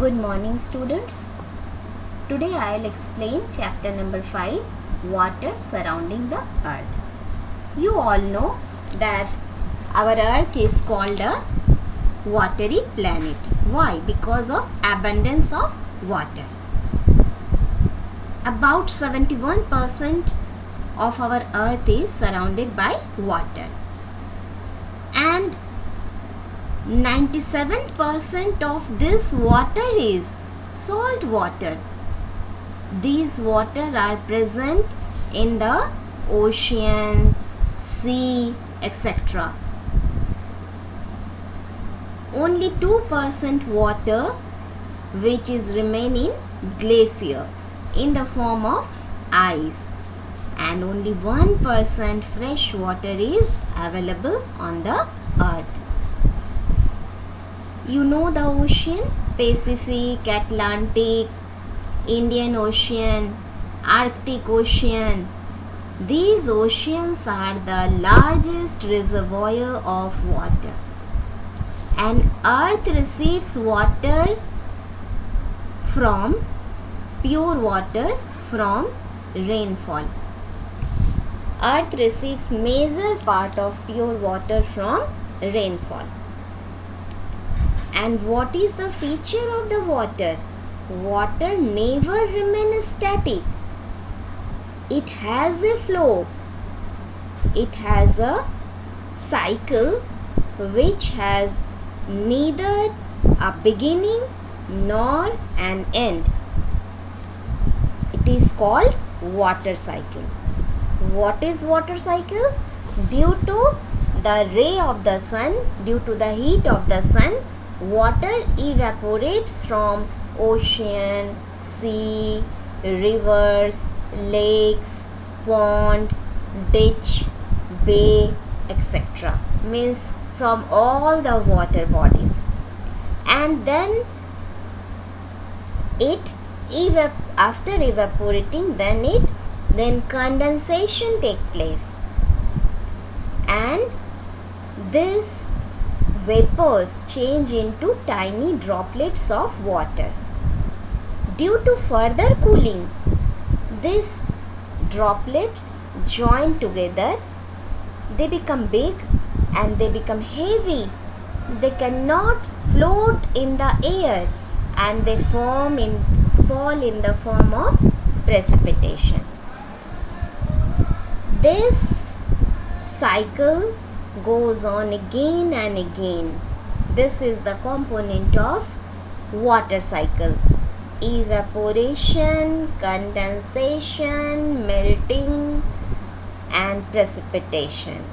Good morning, students. Today I'll explain chapter number 5, water surrounding the earth. You all know that our earth is called a watery planet. Why? Because of abundance of water. About 71% of our earth is surrounded by water. And 97% of this water is salt water. These water are present in the ocean, sea, etc. Only 2% water which is remaining glacier in the form of ice, and only 1% fresh water is available on the earth. You know the ocean: Pacific, Atlantic, Indian Ocean, Arctic Ocean. These oceans are the largest reservoir of water, and earth receives water from pure water from rainfall. Earth receives major part of pure water from rainfall. And what is the feature of the water? Water never remains static. It has a flow. It has a cycle which has neither a beginning nor an end. It is called water cycle. What is water cycle? Due to the ray of the sun, due to the heat of the sun, water evaporates from ocean, sea, rivers, lakes, pond, ditch, bay, etc. Means from all the water bodies. And then after evaporating, then condensation take place. And this vapors change into tiny droplets of water. Due to further cooling, these droplets join together, they become big and they become heavy. They cannot float in the air and they fall in the form of precipitation. This cycle goes on again and again. This is the component of water cycle: evaporation, condensation, melting, and precipitation.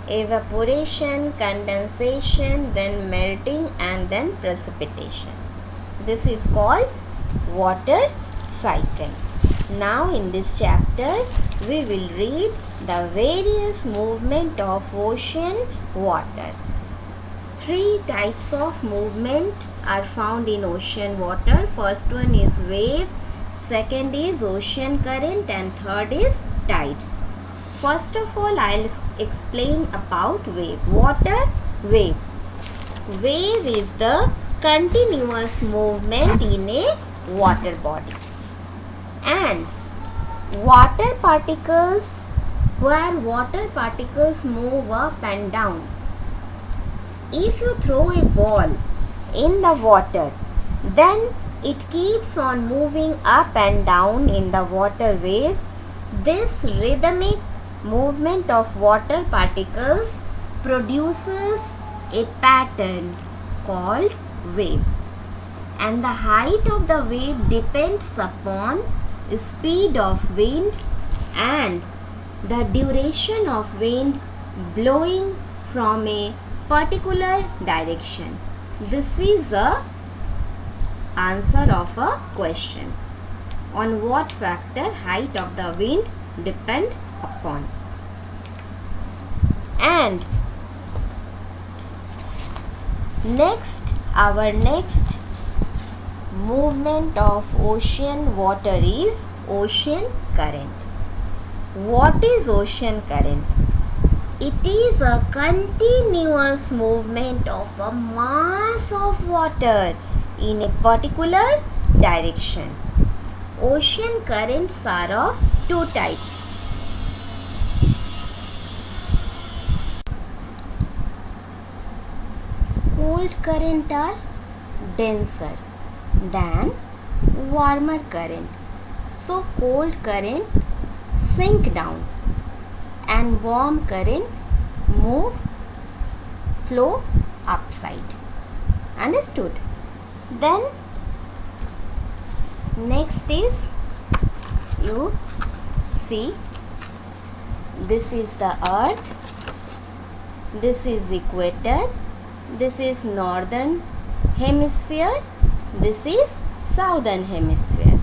Evaporation, condensation, then melting, and then precipitation. This is called water cycle. Now in this chapter we will read the various movement of ocean water. 3 types of movement are found in ocean water. First one is wave, second is ocean current, and third is tides. First of all, I'll explain about wave. Water wave. Wave is the continuous movement in a water body. And water particles move up and down. If you throw a ball in the water, then it keeps on moving up and down in the water wave. This rhythmic movement of water particles produces a pattern called wave. And the height of the wave depends upon speed of wind and the duration of wind blowing from a particular direction. This is the answer of a question. On what factor height of the wind depend upon? And our next movement of ocean water is ocean current. What is ocean current? It is a continuous movement of a mass of water in a particular direction. Ocean currents are of two types. Cold current are denser than warmer current. So cold current sink down and warm current flow upside. Understood? Then next is, you see, this is the earth, this is equator, this is northern hemisphere, this is southern hemisphere,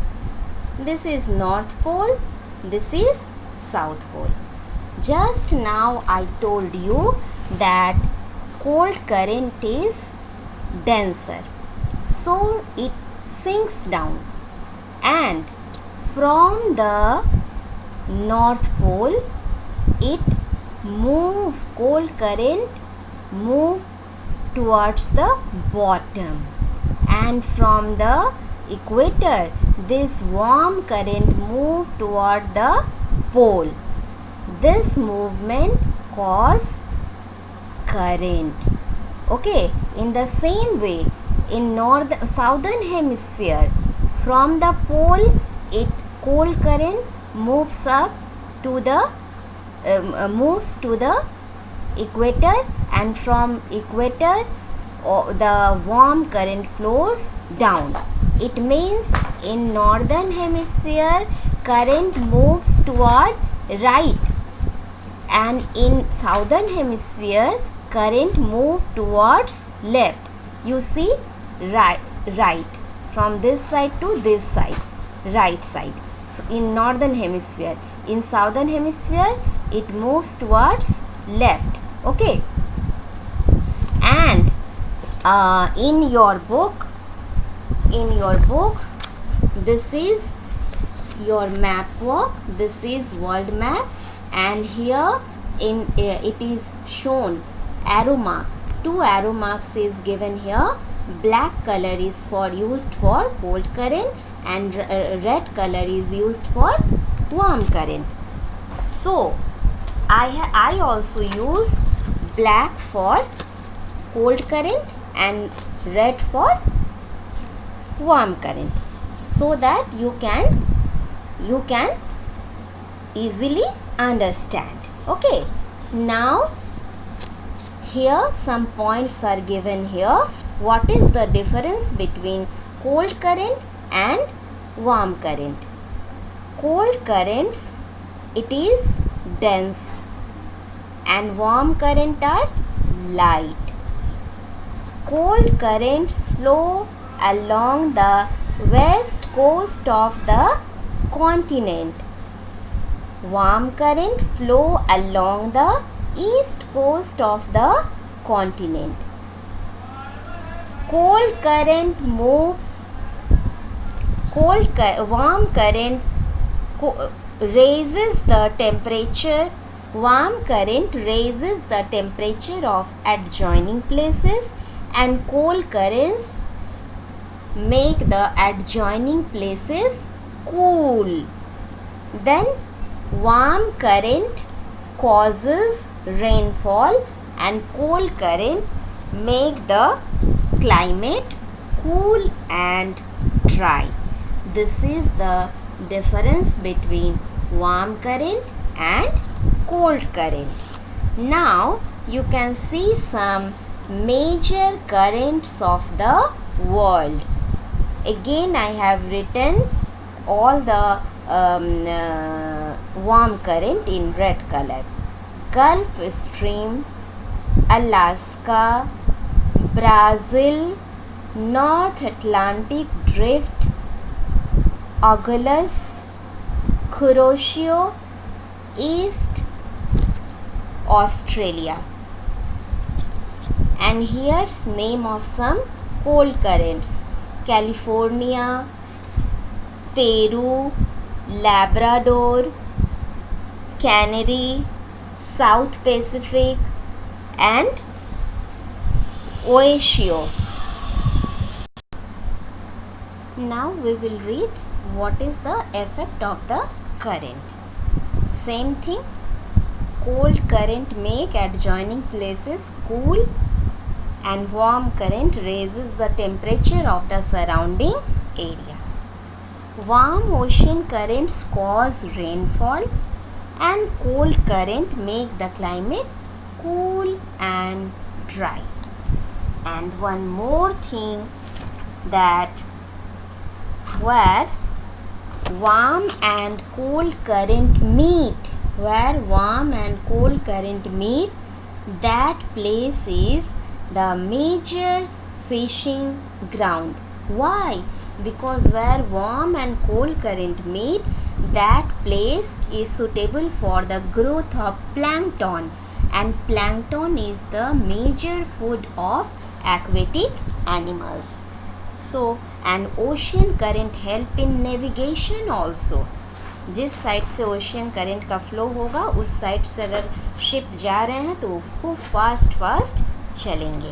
this is north pole, this is south pole. Just now I told you that cold current is denser, so it sinks down, and from the north pole it cold current move towards the bottom, and from the equator this warm current move toward the pole. This movement cause current. Okay, in the same way, in southern hemisphere, from the pole cold current moves up to the moves to the equator, and from equator the warm current flows down. It means in northern hemisphere current moves toward right, and in southern hemisphere current move towards left. You see, right from this side to this side, right side in northern hemisphere. In southern hemisphere it moves towards left. Okay, and in your book this is your map work, this is world map, and here it is shown arrow mark. Two arrow marks is given here. Black color is used for cold current, and red color is used for warm current. So I also use black for cold current and red for warm current, so that you can easily understand. Okay, now here some points are given here. What is the difference between cold current and warm current? Cold currents, it is dense, and warm current are light. Cold currents flow along the west coast of the continent. Warm current flow along the east coast of the continent. Warm current raises the temperature. Warm current raises the temperature of adjoining places, and cold currents make the adjoining places cool. Then warm current causes rainfall, and cold current make the climate cool and dry. This is the difference between warm current and cold current. Now you can see some major currents of the world. Again I have written all the warm current in red color. Gulf Stream, Alaska, Brazil, North Atlantic Drift, Agulhas, Kuroshio, East Australia. And here's name of some cold currents: California, Peru, Labrador, Canary, South Pacific, and Oahu. Now we will read what is the effect of the current. Same thing, cold current make adjoining places cool and warm current raises the temperature of the surrounding area. Warm ocean currents cause rainfall and cold current make the climate cool and dry. And one more thing, that where warm and cold current meet, that place is the major fishing ground. Why? Because where warm and cold current meet, that place is suitable for the growth of plankton, and plankton is the major food of aquatic animals. So an ocean current help in navigation also. जिस side से ocean current का flow होगा उस side से अगर ship जा रहे हैं तो वो खूब फास्ट चलेंगे.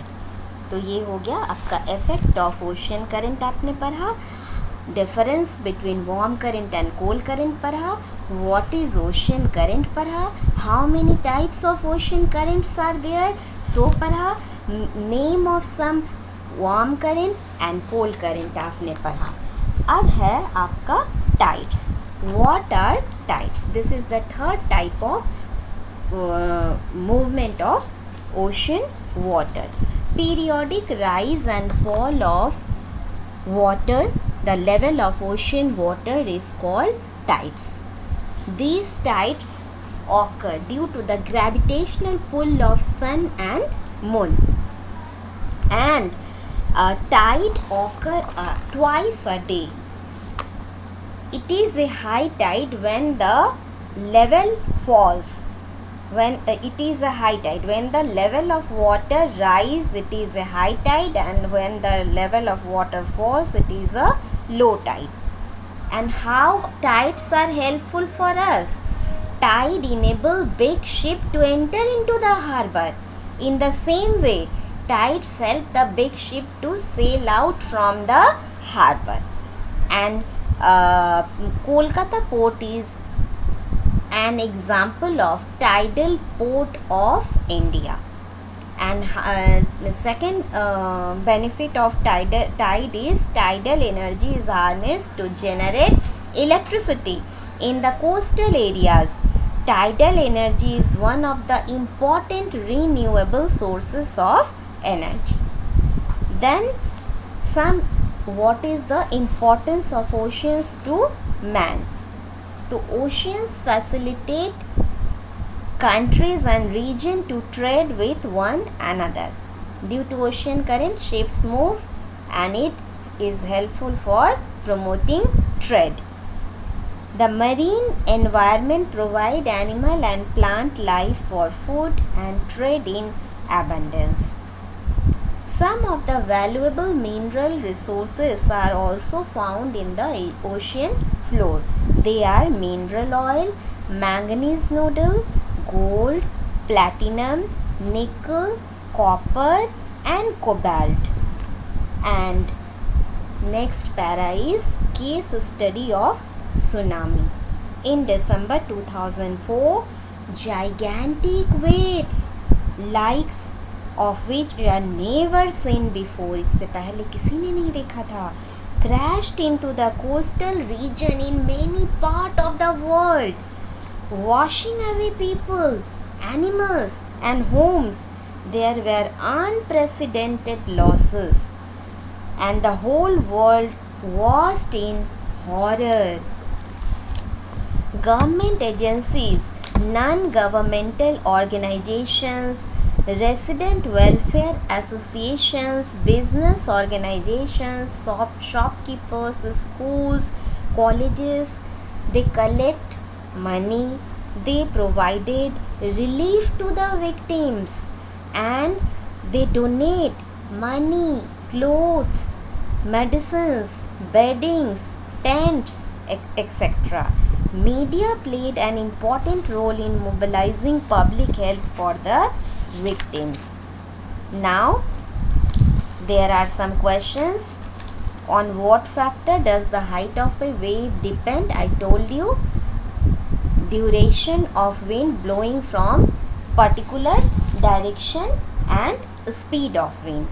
तो ये हो गया आपका इफेक्ट ऑफ ओशियन करंट आपने पढ़ा. Difference between warm current and cold current पढ़ा. व्हाट इज ओशियन करंट पढ़ा. How many types of ocean currents are there so पढ़ा. Name of some warm current and cold current आपने पढ़ा. अब है आपका tides. What are tides? This is the third type of movement of ocean water. Periodic rise and fall of water. The level of ocean water is called tides. These tides occur due to the gravitational pull of sun and moon. And a tide occur twice a day. It is a high tide when the level falls. When it is a high tide, when the level of water rise, it is a high tide, and when the level of water falls, it is a low tide. And how tides are helpful for us? Tide enable big ship to enter into the harbor. In the same way, tides help the big ship to sail out from the harbor. And Kolkata port is an example of tidal port of India. And the second benefit of tide is tidal energy is harnessed to generate electricity in the coastal areas. Tidal energy is one of the important renewable sources of energy. Then what is the importance of oceans to man? So oceans facilitate countries and region to trade with one another. Due to ocean current, ships move and it is helpful for promoting trade. The marine environment provide animal and plant life for food and trade in abundance. Some of the valuable mineral resources are also found in the ocean floor. They are mineral oil, manganese nodule, gold, platinum, nickel, copper and cobalt. And next para is case study of tsunami. In December 2004, gigantic waves likes of which we are never seen before, इससे पहले किसी ने नहीं देखा था, crashed into the coastal region in many part of the world, washing away people, animals and homes. There were unprecedented losses and the whole world was in horror. Government agencies, non-governmental organizations, resident welfare associations, business organizations, shopkeepers, schools, colleges, they collect money, they provided relief to the victims and they donate money, clothes, medicines, beddings, tents, etc. Media played an important role in mobilizing public help for the victims. Now there are some questions On what factor does the height of a wave depend? I told you, duration of wind blowing from particular direction and speed of wind.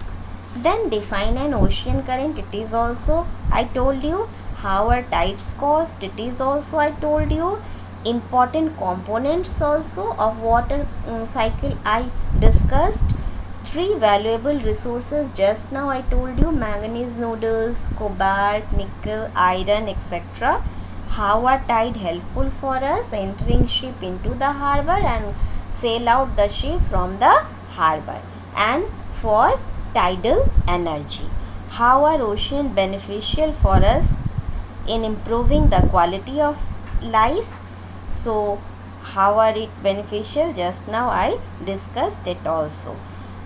Then define an ocean current. It is also I told you. How are tides caused? It is also I told you. Important components also of water cycle I discussed. 3 valuable resources just now I told you: manganese nodules, cobalt, nickel, iron, etc. How are tide helpful for us? Entering ship into the harbor and sail out the ship from the harbor. And for tidal energy. How are ocean beneficial for us in improving the quality of life? So how are it beneficial? Just now I discussed it also.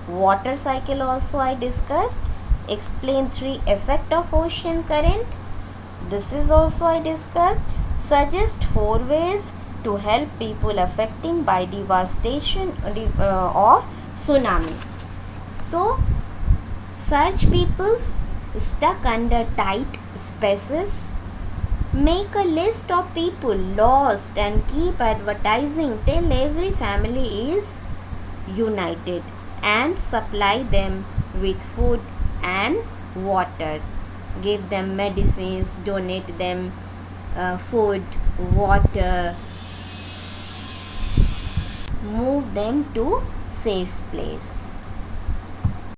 Water cycle also I discussed. Explain 3 effect of ocean current. This is also I discussed. Suggest 4 ways to help people affecting by devastation of tsunami. So search peoples stuck under tight spaces. Make a list of people lost and keep advertising till every family is united, and supply them with food and water. Give them medicines, donate them food, water, move them to safe place.